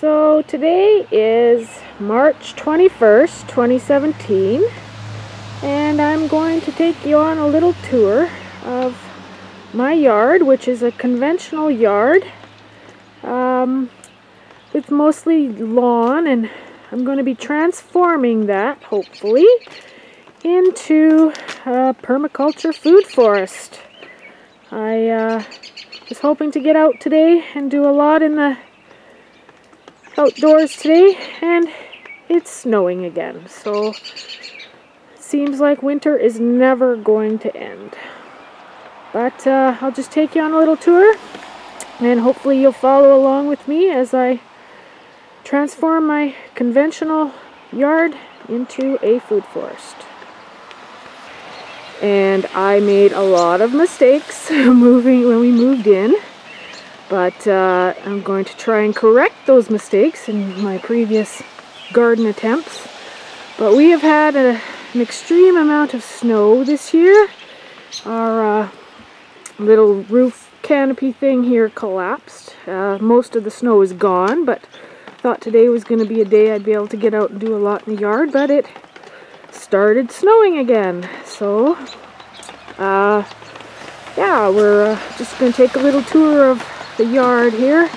So today is March 21st, 2017, and I'm going to take you on a little tour of my yard, which is a conventional yard with mostly lawn, and I'm going to be transforming that, hopefully, into a permaculture food forest. I was hoping to get out today and do a lot in the outdoors today, and it's snowing again, so it seems like winter is never going to end. But I'll just take you on a little tour, and hopefully you'll follow along with me as I transform my conventional yard into a food forest. And I made a lot of mistakes when we moved in, but I'm going to try and correct those mistakes in my previous garden attempts. But we have had an extreme amount of snow this year. Our little roof canopy thing here collapsed. Most of the snow is gone, but I thought today was going to be a day I'd be able to get out and do a lot in the yard, but it started snowing again. So yeah, we're just going to take a little tour of the yard here.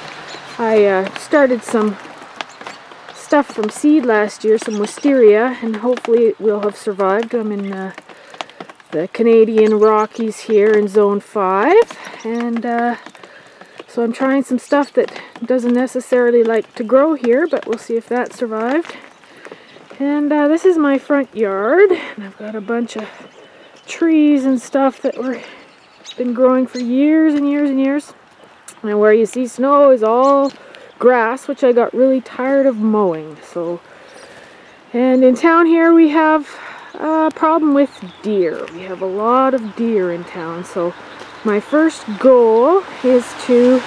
I started some stuff from seed last year, some wisteria, and hopefully it will have survived. I'm in the Canadian Rockies here in Zone 5, and so I'm trying some stuff that doesn't necessarily like to grow here, but we'll see if that survived. And this is my front yard, and I've got a bunch of trees and stuff that were been growing for years and years and years. And where you see snow is all grass, which I got really tired of mowing. So, and in town here we have a problem with deer. We have a lot of deer in town. So my first goal is to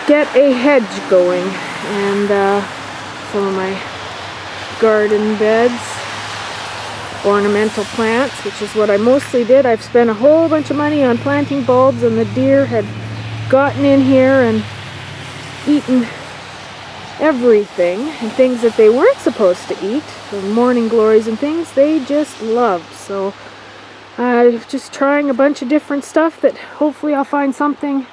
get a hedge going, and some of my garden beds, ornamental plants, which is what I mostly did. I've spent a whole bunch of money on planting bulbs, and the deer had gotten in here and eaten everything, and things that they weren't supposed to eat, the morning glories and things, they just loved. So I'm just trying a bunch of different stuff that hopefully I'll find something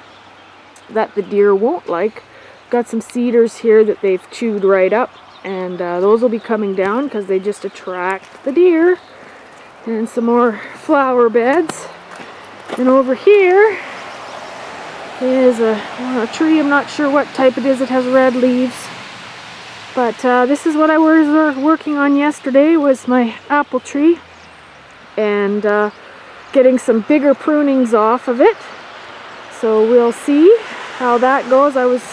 that the deer won't like. Got some cedars here that they've chewed right up, and those will be coming down because they just attract the deer. And some more flower beds. And over here is a tree. I'm not sure what type it is. It has red leaves. But this is what I was working on yesterday, was my apple tree, and getting some bigger prunings off of it. So we'll see how that goes. I was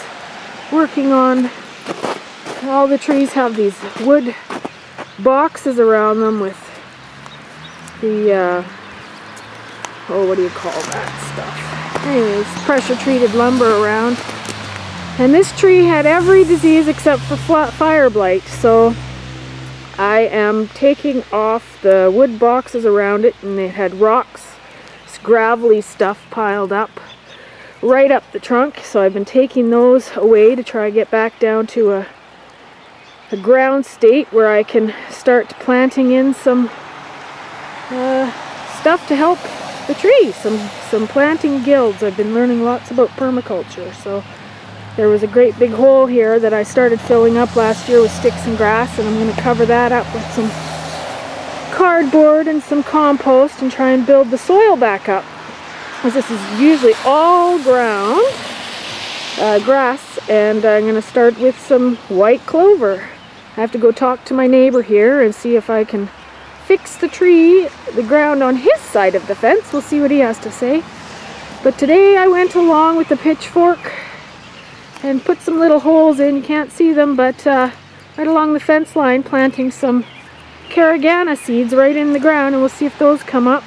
working on, all the trees have these wood boxes around them with the oh, what do you call that stuff? Anyways, pressure treated lumber around. And this tree had every disease except for fire blight, so I am taking off the wood boxes around it, and it had rocks, this gravelly stuff piled up right up the trunk, so I've been taking those away to try to get back down to a ground state where I can start planting in some stuff to help the tree, some planting guilds. I've been learning lots about permaculture, so there was a great big hole here that I started filling up last year with sticks and grass, and I'm going to cover that up with some cardboard and some compost and try and build the soil back up, because this is usually all ground grass, and I'm going to start with some white clover. I have to go talk to my neighbor here and see if I can fix the tree, the ground on his side of the fence. We'll see what he has to say. But today I went along with the pitchfork and put some little holes in. You can't see them, but right along the fence line, planting some carragana seeds right in the ground, and we'll see if those come up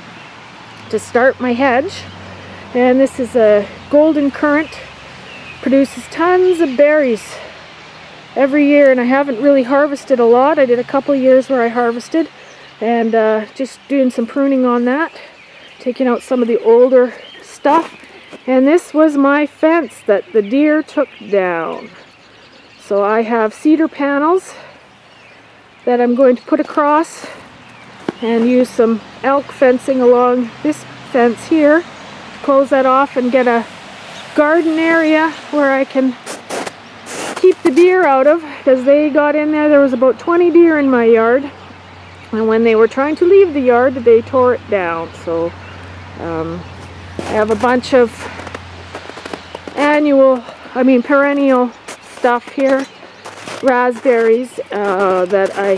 to start my hedge. And this is a golden currant, produces tons of berries every year, and I haven't really harvested a lot. I did a couple of years where I harvested, and just doing some pruning on that, taking out some of the older stuff. And this was my fence that the deer took down. So I have cedar panels that I'm going to put across and use some elk fencing along this fence here. Close that off and get a garden area where I can keep the deer out of, because they got in there. There was about 20 deer in my yard, and when they were trying to leave the yard they tore it down. So I have a bunch of perennial stuff here. Raspberries that I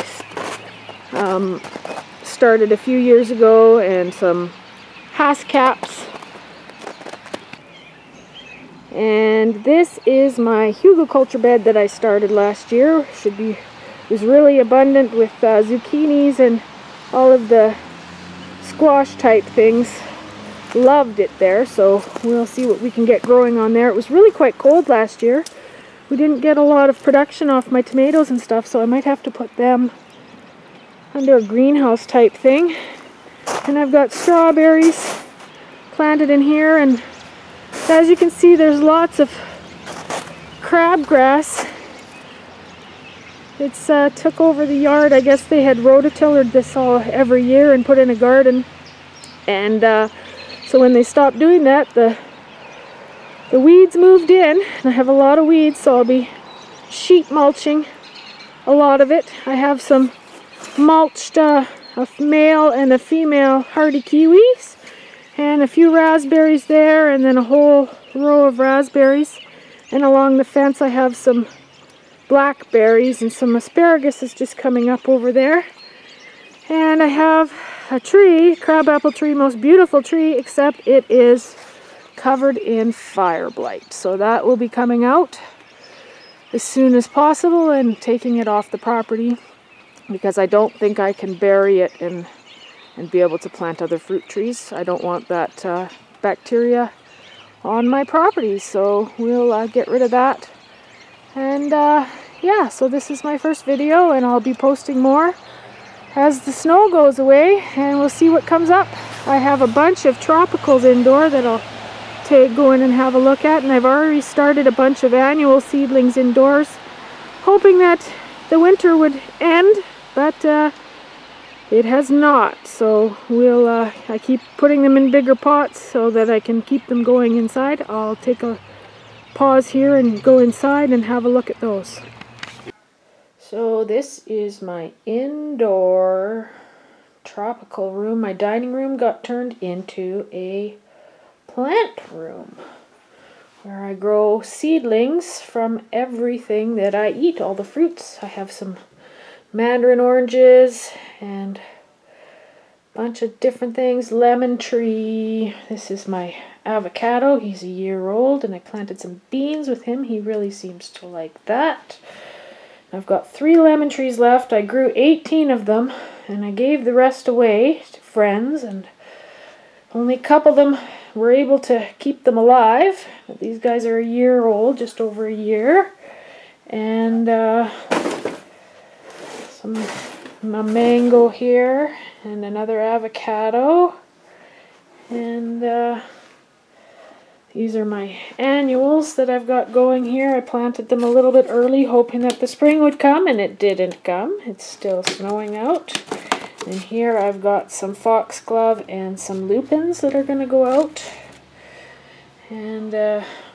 started a few years ago, and some hascaps. And this is my hugelkultur bed that I started last year. It was really abundant with zucchinis and all of the squash type things. Loved it there, so we'll see what we can get growing on there. It was really quite cold last year. We didn't get a lot of production off my tomatoes and stuff, so I might have to put them under a greenhouse type thing. And I've got strawberries planted in here, and as you can see, there's lots of crabgrass. It's took over the yard. I guess they had rototillered this all every year and put in a garden, and so when they stopped doing that, the weeds moved in, and I have a lot of weeds, so I'll be sheet mulching a lot of it. I have some mulched a male and a female hardy kiwis, and a few raspberries there, and then a whole row of raspberries. And along the fence I have some blackberries, and some asparagus is just coming up over there. And I have a tree, crabapple tree, most beautiful tree, except it is covered in fire blight. So that will be coming out as soon as possible and taking it off the property, because I don't think I can bury it and be able to plant other fruit trees. I don't want that bacteria on my property, so we'll get rid of that. And yeah, so this is my first video, and I'll be posting more as the snow goes away, and we'll see what comes up. I have a bunch of tropicals indoor that I'll go in and have a look at, and I've already started a bunch of annual seedlings indoors, hoping that the winter would end, but it has not. So we'll I keep putting them in bigger pots so that I can keep them going inside. I'll take a pause here and go inside and have a look at those. So this is my indoor tropical room. My dining room got turned into a plant room where I grow seedlings from everything that I eat, all the fruits. I have some mandarin oranges and a bunch of different things. Lemon tree. This is my avocado. He's a year old, and I planted some beans with him. He really seems to like that. I've got 3 lemon trees left. I grew 18 of them, and I gave the rest away to friends, and only a couple of them were able to keep them alive. But these guys are a year old, just over a year. And a mango here, and another avocado. And these are my annuals that I've got going here. I planted them a little bit early, hoping that the spring would come, and it didn't come. It's still snowing out. And here I've got some foxglove and some lupins that are going to go out. And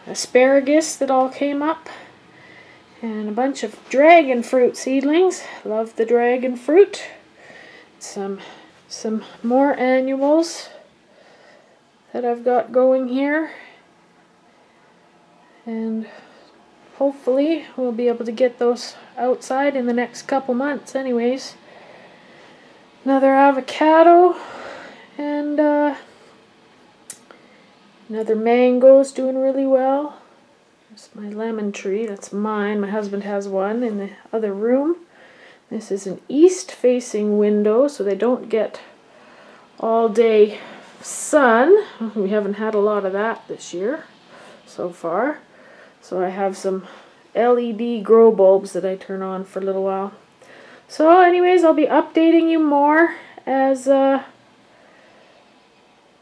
asparagus that all came up. And a bunch of dragon fruit seedlings. Love the dragon fruit. Some more annuals that I've got going here. And hopefully we'll be able to get those outside in the next couple months anyways. Another avocado, and another mango's doing really well. There's my lemon tree, that's mine. My husband has one in the other room. This is an east-facing window, so they don't get all-day sun. We haven't had a lot of that this year so far. So I have some LED grow bulbs that I turn on for a little while. So anyways, I'll be updating you more as the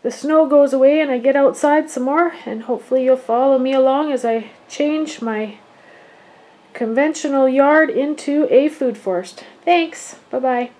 snow goes away and I get outside some more, and hopefully you'll follow me along as I change my conventional yard into a food forest. Thanks. Bye-bye.